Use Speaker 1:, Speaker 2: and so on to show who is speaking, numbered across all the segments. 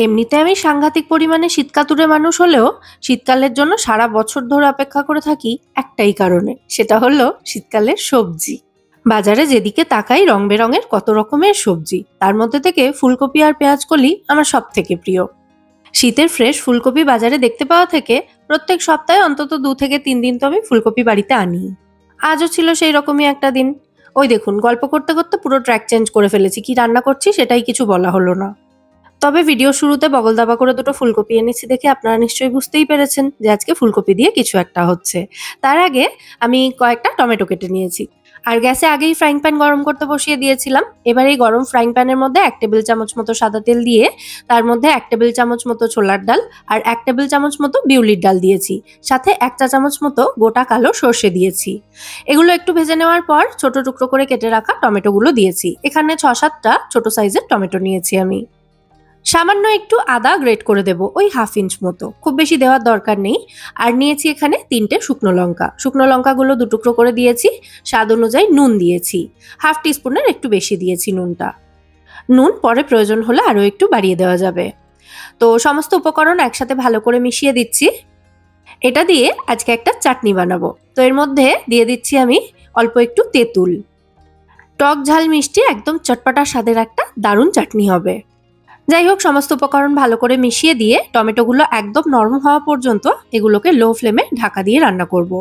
Speaker 1: এমনিতে আমি সাংঘাতিক পরিমাণে শীতকাতুরে মানুষ হলেও শীতকালের জন্য সারা বছর ধরে অপেক্ষা করে থাকি একটাই কারণে, সেটা হলো শীতকালের সবজি। বাজারে যেদিকে তাকাই রং বেরঙের কত রকমের সবজি, তার মধ্যে থেকে ফুলকপি আর পেঁয়াজকলি আমার সব থেকে প্রিয়। শীতের ফ্রেশ ফুলকপি বাজারে দেখতে পাওয়া থেকে প্রত্যেক সপ্তাহে অন্তত 2 থেকে 3 দিন তো আমি ফুলকপি বাড়িতে আনি। আজও ছিল সেই রকমই একটা দিন। ওই দেখুন, গল্প করতে করতে পুরো ট্র্যাক চেঞ্জ করে ফেলেছি, কি রান্না করছি সেটাই কিছু বলা হলো না। তবে ভিডিও শুরুতে বগল দাবা করে দুটো ফুলকপি এনেছি দেখে আপনারা নিশ্চয়ই বুঝতেই পেরেছেন যে আজকে ফুলকপি দিয়ে কিছু একটা হচ্ছে। তার আগে আমি কয়েকটা টমেটো কেটে নিয়েছি আর গ্যাসে আগেই ফ্রাইং প্যান গরম করতে বসিয়ে দিয়েছিলাম। এবার এই গরম ফ্রাইং প্যানের মধ্যে 1 টেবিল চামচ মতো সাদা তেল দিয়ে তার মধ্যে 1 টেবিল চামচ মতো ছোলার ডাল আর 1 টেবিল চামচ মতো বিউলির ডাল দিয়েছি, সাথে 1 চা চামচ মতো গোটা কালো সর্ষে দিয়েছি। এগুলো একটু ভেজে নেওয়ার পর ছোট টুকরো করে কেটে রাখা টমেটোগুলো দিয়েছি। এখানে 6-7টা ছোট সাইজের টমেটো নিয়েছি আমি। সামান্য একটু আদা গ্রেট করে দেব, ওই 1/2 ইঞ্চ মতো, খুব বেশি দেওয়ার দরকার নেই। আর নিয়েছি এখানে 3টে শুকনো লঙ্কা, শুকনো লঙ্কাগুলো 2 টুকরো করে দিয়েছি। স্বাদ অনুযায়ী নুন দিয়েছি, 1/2 টিস্পুনের একটু বেশি দিয়েছি নুনটা। নুন পরে প্রয়োজন হলে আরও একটু বাড়িয়ে দেওয়া যাবে। তো সমস্ত উপকরণ একসাথে ভালো করে মিশিয়ে দিচ্ছি। এটা দিয়ে আজকে একটা চাটনি বানাবো। তো এর মধ্যে দিয়ে দিচ্ছি আমি অল্প একটু তেঁতুল। টক ঝাল মিষ্টি একদম চটপটা স্বাদের একটা দারুণ চাটনি হবে। যাই হোক, সমস্ত উপকরণ ভালো করে মিশিয়ে দিয়ে টমেটোগুলো একদম নরম হওয়া পর্যন্ত এগুলোকে লো ফ্লেমে ঢাকা দিয়ে রান্না করব।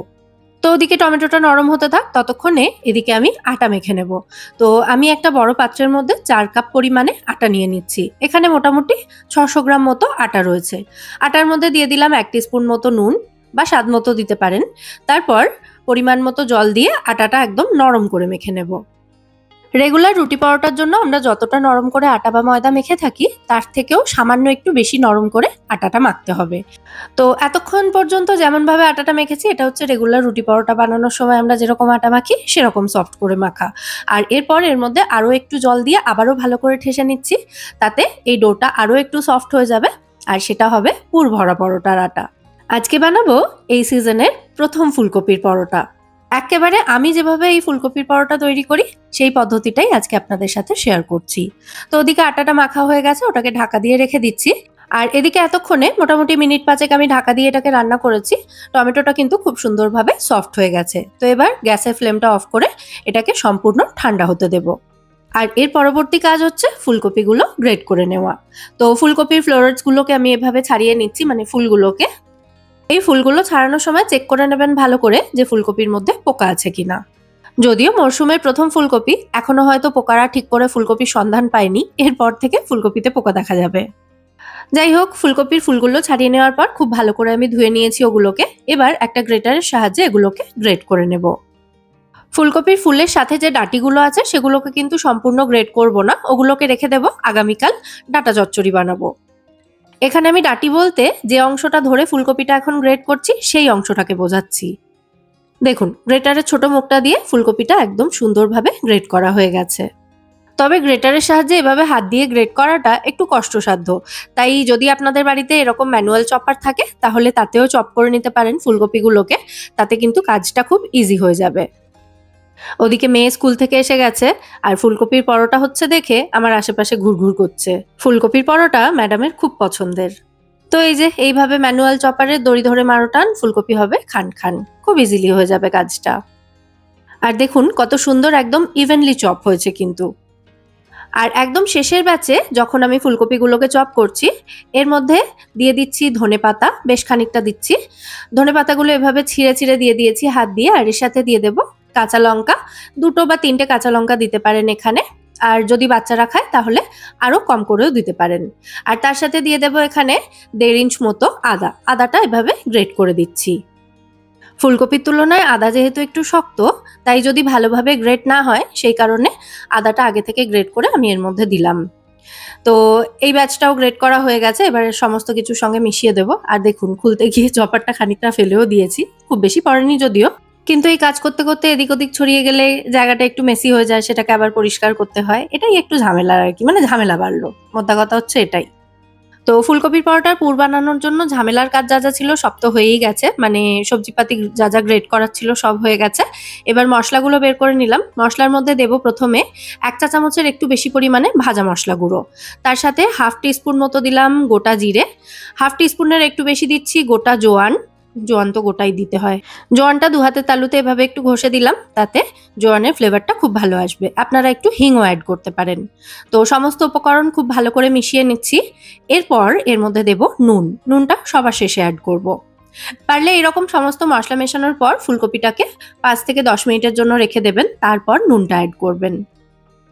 Speaker 1: তো ওদিকে টমেটোটা নরম হতে থাক, ততক্ষণে এদিকে আমি আটা মেখে নেব। তো আমি একটা বড় পাত্রের মধ্যে 4 কাপ পরিমাণে আটা নিয়ে নিচ্ছি। এখানে মোটামুটি 600 গ্রাম মতো আটা রয়েছে। আটার মধ্যে দিয়ে দিলাম 1 টিস্পুন মতো নুন, বা স্বাদ মতো দিতে পারেন। তারপর পরিমাণ মতো জল দিয়ে আটাটা একদম নরম করে মেখে নেব। রেগুলার রুটি পরোটার জন্য আমরা যতটা নরম করে আটা বা ময়দা মেখে থাকি তার থেকেও সামান্য একটু বেশি নরম করে আটাটা মাখতে হবে। তো এতক্ষণ পর্যন্ত যেমনভাবে আটাটা মেখেছি এটা হচ্ছে রেগুলার রুটি পরোটা বানানোর সময় আমরা যেরকম আটা মাখি সেরকম সফট করে মাখা। আর এরপর এর মধ্যে আরও একটু জল দিয়ে আবারও ভালো করে ঠেসে নিচ্ছি, তাতে এই ডোটা আরও একটু সফট হয়ে যাবে। আর সেটা হবে পুর ভরা পরোটার আটা। আজকে বানাবো এই সিজনের প্রথম ফুলকপির পরোটা। একেবারে আমি যেভাবে এই ফুলকপির পরোটা তৈরি করি সেই পদ্ধতিটাই আজকে আপনাদের সাথে শেয়ার করছি। তো ওদিকে আটাটা মাখা হয়ে গেছে, ওটাকে ঢাকা দিয়ে রেখে দিচ্ছি। আর এদিকে এতক্ষণে মোটামুটি মিনিট 5 আমি ঢাকা দিয়ে এটাকে রান্না করেছি। টমেটোটা কিন্তু খুব সুন্দরভাবে সফট হয়ে গেছে। তো এবার গ্যাসের ফ্লেমটা অফ করে এটাকে সম্পূর্ণ ঠান্ডা হতে দেব। আর এর পরবর্তী কাজ হচ্ছে ফুলকপিগুলো গ্রেট করে নেওয়া। তো ফুলকপির ফ্লোরেটসগুলোকে আমি এভাবে ছাড়িয়ে নিচ্ছি, মানে ফুলগুলোকে। এই ফুলগুলো ছাড়ানোর সময় চেক করে নেবেন ভালো করে যে ফুলকপির মধ্যে পোকা আছে কিনা। যদিও মরশুমের প্রথম ফুলকপি, এখনো হয়তো পোকারা ঠিক করে ফুলকপির সন্ধান পায়নি, এরপর থেকে ফুলকপিতে পোকা দেখা যাবে। যাই হোক, ফুলকপির ফুলগুলো ছাড়িয়ে নেওয়ার পর খুব ভালো করে আমি ধুয়ে নিয়েছি ওগুলোকে। এবার একটা গ্রেটারের সাহায্যে এগুলোকে গ্রেট করে নেব। ফুলকপির ফুলের সাথে যে ডাঁটিগুলো আছে সেগুলোকে কিন্তু সম্পূর্ণ গ্রেট করব না, ওগুলোকে রেখে দেব, আগামীকাল ডাঁটা চচ্চড়ি বানাবো। এখানে আমি ডাঁটি বলতে যে অংশটা ধরে ফুলকপিটা এখন গ্রেট করছি সেই অংশটাকে বোঝাচ্ছি। দেখুন, গ্রেটারের ছোট মুখটা দিয়ে ফুলকপিটা একদম সুন্দরভাবে গ্রেট করা হয়ে গেছে। তবে গ্রেটারের সাহায্যে এভাবে হাত দিয়ে গ্রেট করাটা একটু কষ্টসাধ্য, তাই যদি আপনাদের বাড়িতে এরকম ম্যানুয়াল চপার থাকে তাহলে তাতেও চপ করে নিতে পারেন ফুলকপিগুলোকে, তাতে কিন্তু কাজটা খুব ইজি হয়ে যাবে। ওদিকে মেয়ে স্কুল থেকে এসে গেছে আর ফুলকপির পরোটা হচ্ছে দেখে আমার আশেপাশে ঘুরঘুর করছে। ফুলকপির পরোটা ম্যাডামের খুব পছন্দের। তো এই যে এইভাবে ম্যানুয়াল চপারের দড়ি ধরে মারো টান, ফুলকপি হবে খান খান, খুব ইজিলি হয়ে যাবে কাজটা। আর দেখুন কত সুন্দর একদম ইভেনলি চপ হয়েছে কিন্তু। আর একদম শেষের ব্যাচে যখন আমি ফুলকপিগুলোকে চপ করছি এর মধ্যে দিয়ে দিচ্ছি ধনেপাতা, বেশ খানিকটা দিচ্ছি। ধনেপাতাগুলো এভাবে ছিঁড়ে ছিঁড়ে দিয়ে দিয়েছি হাত দিয়ে। আর এর সাথে দিয়ে দেবো কাঁচা লঙ্কা, 2 বা 3টে কাঁচা লঙ্কা দিতে পারেন এখানে। আর যদি বাচ্চারা খায় তাহলে আরও কম করেও দিতে পারেন। আর তার সাথে দিয়ে দেবো এখানে 1.5 ইঞ্চ মতো আদা। আদাটা এভাবে গ্রেট করে দিচ্ছি। ফুলকপির তুলনায় আদা যেহেতু একটু শক্ত, তাই যদি ভালোভাবে গ্রেট না হয় সেই কারণে আদাটা আগে থেকে গ্রেট করে আমি এর মধ্যে দিলাম। তো এই ব্যাচটাও গ্রেট করা হয়ে গেছে, এবার সমস্ত কিছুর সঙ্গে মিশিয়ে দেবো। আর দেখুন, খুলতে গিয়ে চপারটা খানিকটা ফেলেও দিয়েছি, খুব বেশি পড়েনি যদিও, কিন্তু এই কাজ করতে করতে এদিক ওদিক ছড়িয়ে গেলে জায়গাটা একটু মেসি হয়ে যায়, সেটাকে আবার পরিষ্কার করতে হয়, এটাই একটু ঝামেলার আর কি, মানে ঝামেলা বাড়লো, মোদ্দা কথা হচ্ছে এটাই। তো ফুলকপির পরোটার পুর বানানোর জন্য ঝামেলার কাজ যা যা ছিল সব তো হয়েই গেছে, মানে সবজিপাতি যা যা গ্রেট করার ছিল সব হয়ে গেছে। এবার মশলাগুলো বের করে নিলাম। মশলার মধ্যে দেব প্রথমে 1 চা চামচের একটু বেশি পরিমাণে ভাজা মশলা গুঁড়ো, তার সাথে 1/2 টিস্পুন মতো দিলাম গোটা জিরে, 1/2 টিস্পুনের একটু বেশি দিচ্ছি গোটা জোয়ান, জোয়ান তো গোটাই দিতে হয়। জোয়ানটা 2 হাতের তালুতে এভাবে একটু ঘষে দিলাম, তাতে জোয়ানের ফ্লেভারটা খুব ভালো আসবে। আপনারা একটু হিংও অ্যাড করতে পারেন। তো সমস্ত উপকরণ খুব ভালো করে মিশিয়ে নিচ্ছি। এরপর এর মধ্যে দেব নুন, নুনটা সবার শেষে অ্যাড করব। পারলে এরকম সমস্ত মশলা মেশানোর পর ফুলকপিটাকে 5 থেকে 10 মিনিটের জন্য রেখে দেবেন, তারপর নুনটা অ্যাড করবেন।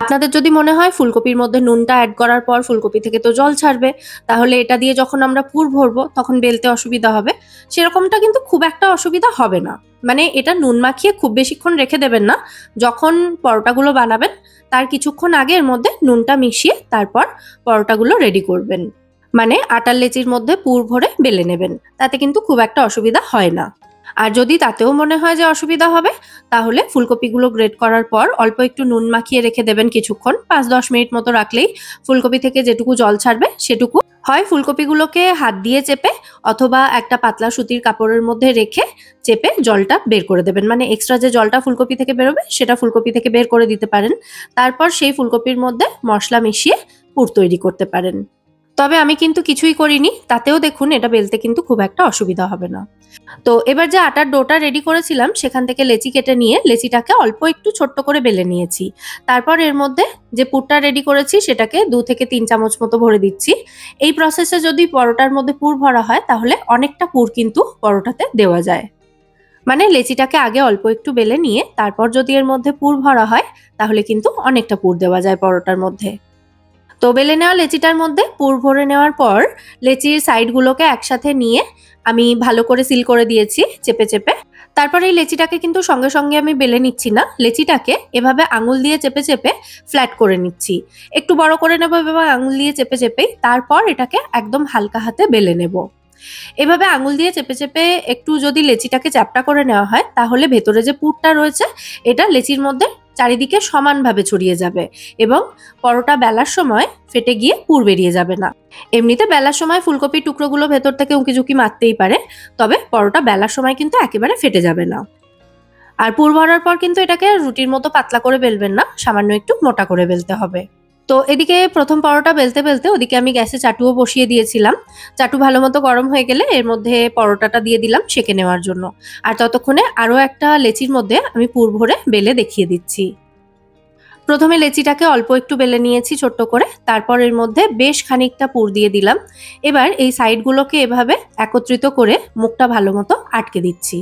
Speaker 1: আপনাদের যদি মনে হয় ফুলকপির মধ্যে নুনটা অ্যাড করার পর ফুলকপি থেকে তো জল ছাড়বে, তাহলে এটা দিয়ে যখন আমরা পুর ভরবো তখন বেলতে অসুবিধা হবে, সেরকমটা কিন্তু খুব একটা অসুবিধা হবে না। মানে এটা নুন মাখিয়ে খুব বেশিক্ষণ রেখে দেবেন না, যখন পরোটাগুলো বানাবেন তার কিছুক্ষণ আগে এর মধ্যে নুনটা মিশিয়ে তারপর পরোটাগুলো রেডি করবেন। মানে আটার লেচির মধ্যে পুর ভরে বেলে নেবেন, তাতে কিন্তু খুব একটা অসুবিধা হয় না। আর যদি তাতেও মনে হয় যে অসুবিধা হবে, তাহলে ফুলকপিগুলো গ্রেট করার পর অল্প একটু নুন মাখিয়ে রেখে দেবেন কিছুক্ষণ, 5-10 মিনিট মতো রাখলেই ফুলকপি থেকে যেটুকু জল ছাড়বে সেটুকু হয় ফুলকপিগুলোকে হাত দিয়ে চেপে অথবা একটা পাতলা সুতির কাপড়ের মধ্যে রেখে চেপে জলটা বের করে দেবেন। মানে এক্সট্রা যে জলটা ফুলকপি থেকে বেরোবে সেটা ফুলকপি থেকে বের করে দিতে পারেন। তারপর সেই ফুলকপির মধ্যে মশলা মিশিয়ে পুর তৈরি করতে পারেন। তবে আমি কিন্তু কিছুই করিনি, তাতেও দেখুন এটা বেলতে কিন্তু খুব একটা অসুবিধা হবে না। তো এবার যে আটার ডোটা রেডি করেছিলাম সেখান থেকে লেচি কেটে নিয়ে লেচিটাকে অল্প একটু ছোট্ট করে বেলে নিয়েছি। তারপর এর মধ্যে যে পুরটা রেডি করেছি সেটাকে 2 থেকে 3 চামচ মতো ভরে দিচ্ছি। এই প্রসেসে যদি পরোটার মধ্যে পুর ভরা হয় তাহলে অনেকটা পুর কিন্তু পরোটাতে দেওয়া যায়। মানে লেচিটাকে আগে অল্প একটু বেলে নিয়ে তারপর যদি এর মধ্যে পুর ভরা হয় তাহলে কিন্তু অনেকটা পুর দেওয়া যায় পরোটার মধ্যে। তো বেলে নেওয়া লেচিটার মধ্যে পুর ভরে নেওয়ার পর লেচির সাইডগুলোকে একসাথে নিয়ে আমি ভালো করে সিল করে দিয়েছি চেপে চেপে। তারপর এই লেচিটাকে কিন্তু সঙ্গে সঙ্গে আমি বেলে নিচ্ছি না, লেচিটাকে এভাবে আঙুল দিয়ে চেপে চেপে ফ্ল্যাট করে নিচ্ছি। একটু বড় করে নেবো এভাবে আঙুল দিয়ে চেপে চেপেই, তারপর এটাকে একদম হালকা হাতে বেলে নেব। এভাবে আঙুল দিয়ে চেপে চেপে একটু যদি লেচিটাকে চ্যাপ্টা করে নেওয়া হয় তাহলে ভেতরে যে পুরটা রয়েছে এটা লেচির মধ্যে চারিদিকে সমানভাবে ছড়িয়ে যাবে এবং পরোটা বেলার সময় ফেটে গিয়ে পুর বেরিয়ে যাবে না। এমনিতে বেলার সময় ফুলকপির টুকরোগুলো ভেতর থেকে উঁকিঝুঁকি মারতেই পারে, তবে পরোটা বেলার সময় কিন্তু একেবারে ফেটে যাবে না। আর পুর ভরার পর কিন্তু এটাকে রুটির মতো পাতলা করে বেলবেন না, সামান্য একটু মোটা করে বেলতে হবে। তো এদিকে প্রথম পরোটা বেলতে বেলতে ওদিকে আমি গ্যাসে চাটুও বসিয়ে দিয়েছিলাম। চাটু ভালো মতো গরম হয়ে গেলে এর মধ্যে পরোটাটা দিয়ে দিলাম সেঁকে নেওয়ার জন্য। আর ততক্ষণে আরও একটা লেচির মধ্যে আমি পুর ভরে বেলে দেখিয়ে দিচ্ছি। প্রথমে লেচিটাকে অল্প একটু বেলে নিয়েছি ছোট্ট করে, তারপর এর মধ্যে বেশ খানিকটা পুর দিয়ে দিলাম। এবার এই সাইডগুলোকে এভাবে একত্রিত করে মুখটা ভালো মতো আটকে দিচ্ছি।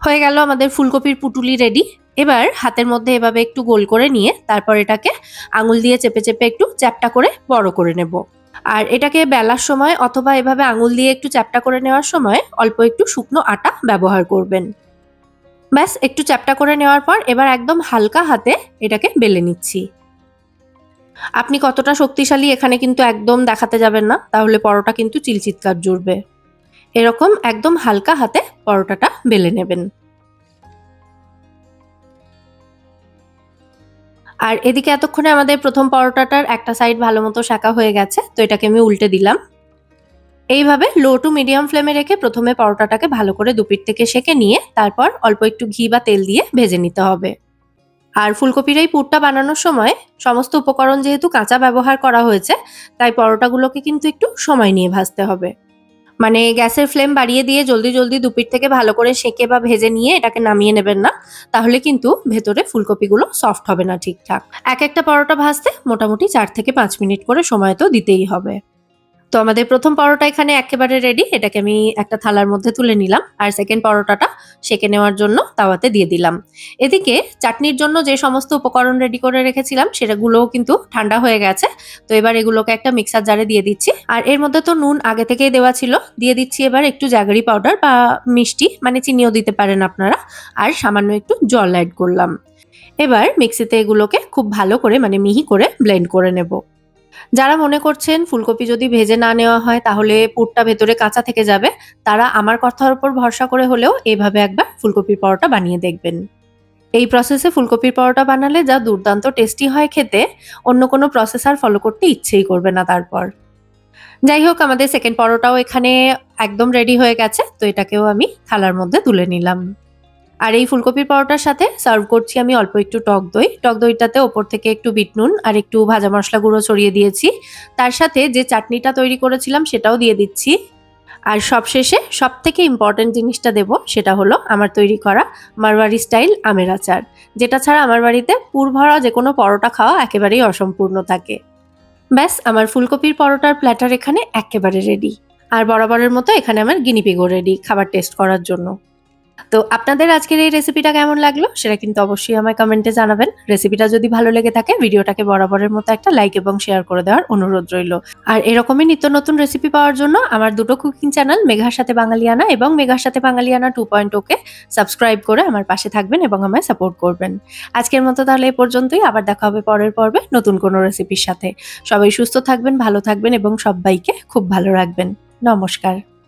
Speaker 1: হয়ে গেল আমাদের ফুলকপির পুটুলি রেডি। এবার হাতের মধ্যে এভাবে একটু গোল করে নিয়ে তারপর এটাকে আঙুল দিয়ে চেপে চেপে একটু চ্যাপ্টা করে বড় করে নেব। আর এটাকে বেলার সময় অথবা এভাবে আঙুল দিয়ে একটু চ্যাপ্টা করে নেওয়ার সময় অল্প একটু শুকনো আটা ব্যবহার করবেন। ব্যাস একটু চ্যাপ্টা করে নেওয়ার পর এবার একদম হালকা হাতে এটাকে বেলে নিচ্ছি। আপনি কতটা শক্তিশালী এখানে কিন্তু একদম দেখাতে যাবেন না, তাহলে পরোটা কিন্তু চিলচিৎকার জুড়বে। এরকম একদম হালকা হাতে পরোটাটা বেলে নেবেন। আর এদিকে এতক্ষণে আমাদের প্রথম পরোটাটার একটা সাইড ভালো মতো সেঁকা হয়ে গেছে, তো এটাকে আমি উল্টে দিলাম। এইভাবে লো টু মিডিয়াম ফ্লেমে রেখে প্রথমে পরোটাটাকে ভালো করে দুপিঠ থেকে সেঁকে নিয়ে তারপর অল্প একটু ঘি বা তেল দিয়ে ভেজে নিতে হবে। আর ফুলকপির এই পুরটা বানানোর সময় সমস্ত উপকরণ যেহেতু কাঁচা ব্যবহার করা হয়েছে, তাই পরোটাগুলোকে কিন্তু একটু সময় নিয়ে ভাজতে হবে। মানে গ্যাসের ফ্লেম বাড়িয়ে দিয়ে জলদি জলদি দুপিঠ থেকে ভালো করে সেঁকে বা ভেজে নিয়ে এটাকে নামিয়ে নেবেন না, তাহলে কিন্তু ভেতরে ফুলকপিগুলো সফট হবে না ঠিকঠাক। এক একটা পরোটা ভাজতে মোটামুটি 4 থেকে 5 মিনিট করে সময় তো দিতেই হবে। তো আমাদের প্রথম পরোটা এখানে একেবারে রেডি, এটাকে আমি একটা থালার মধ্যে তুলে নিলাম। আর সেকেন্ড পরোটাটা সেঁকে নেওয়ার জন্য তাওয়াতে দিয়ে দিলাম। এদিকে চাটনির জন্য যে সমস্ত উপকরণ রেডি করে রেখেছিলাম সেগুলোও কিন্তু ঠান্ডা হয়ে গেছে। তো এবার এগুলোকে একটা মিক্সার জারে দিয়ে দিচ্ছি। আর এর মধ্যে তো নুন আগে থেকেই দেওয়া ছিল, দিয়ে দিচ্ছি এবার একটু জ্যাগারি পাউডার বা মিষ্টি, মানে চিনিও দিতে পারেন আপনারা। আর সামান্য একটু জল অ্যাড করলাম। এবার মিক্সিতে এগুলোকে খুব ভালো করে মানে মিহি করে ব্লেন্ড করে নেব। যারা মনে করছেন ফুলকপি যদি ভেজে না নেওয়া হয় তাহলে পুরটা ভেতরে কাঁচা থেকে যাবে, তারা আমার কথার উপর ভরসা করে হলেও এভাবে একবার ফুলকপির পরোটা বানিয়ে দেখবেন। এই প্রসেসে ফুলকপির পরোটা বানালে যা দুর্দান্ত টেস্টি হয় খেতে, অন্য কোনো প্রসেস আর ফলো করতে ইচ্ছেই করবে না তারপর। যাই হোক, আমাদের সেকেন্ড পরোটাও এখানে একদম রেডি হয়ে গেছে, তো এটাকেও আমি থালার মধ্যে তুলে নিলাম। আর এই ফুলকপির পরোটার সাথে সার্ভ করছি আমি অল্প একটু টক দই। টক দইটাতে ওপর থেকে একটু বিট নুন আর একটু ভাজা মশলা গুঁড়ো ছড়িয়ে দিয়েছি। তার সাথে যে চাটনিটা তৈরি করেছিলাম সেটাও দিয়ে দিচ্ছি। আর সবশেষে সবথেকে ইম্পর্টেন্ট জিনিসটা দেব, সেটা হলো আমার তৈরি করা মারওয়ারি স্টাইল আমের আচার, যেটা ছাড়া আমার বাড়িতে পুর ভরা যে কোনো পরোটা খাওয়া একেবারেই অসম্পূর্ণ থাকে। ব্যাস, আমার ফুলকপির পরোটার প্ল্যাটার এখানে একেবারে রেডি। আর বরাবরের মতো এখানে আমার গিনিপিগও রেডি খাবার টেস্ট করার জন্য। তো আপনাদের আজকের এই রেসিপিটা কেমন লাগলো সেটা কিন্তু অবশ্যই আমায় কমেন্টে জানাবেন। রেসিপিটা যদি ভালো লেগে থাকে ভিডিওটাকে বরাবরের মতো একটা লাইক এবং শেয়ার করে দেওয়ার অনুরোধ রইল। আর এরকমই নিত্য নতুন রেসিপি পাওয়ার জন্য আমার দুটো কুকিং চ্যানেল মেঘার সাথে বাঙালিয়ানা এবং মেঘার সাথে বাঙালিয়ানা 2.0 কে সাবস্ক্রাইব করে আমার পাশে থাকবেন এবং আমায় সাপোর্ট করবেন। আজকের মতো তাহলে এ পর্যন্তই, আবার দেখা হবে পরের পর্বে নতুন কোনো রেসিপির সাথে। সবাই সুস্থ থাকবেন, ভালো থাকবেন এবং সবাইকে খুব ভালো রাখবেন। নমস্কার।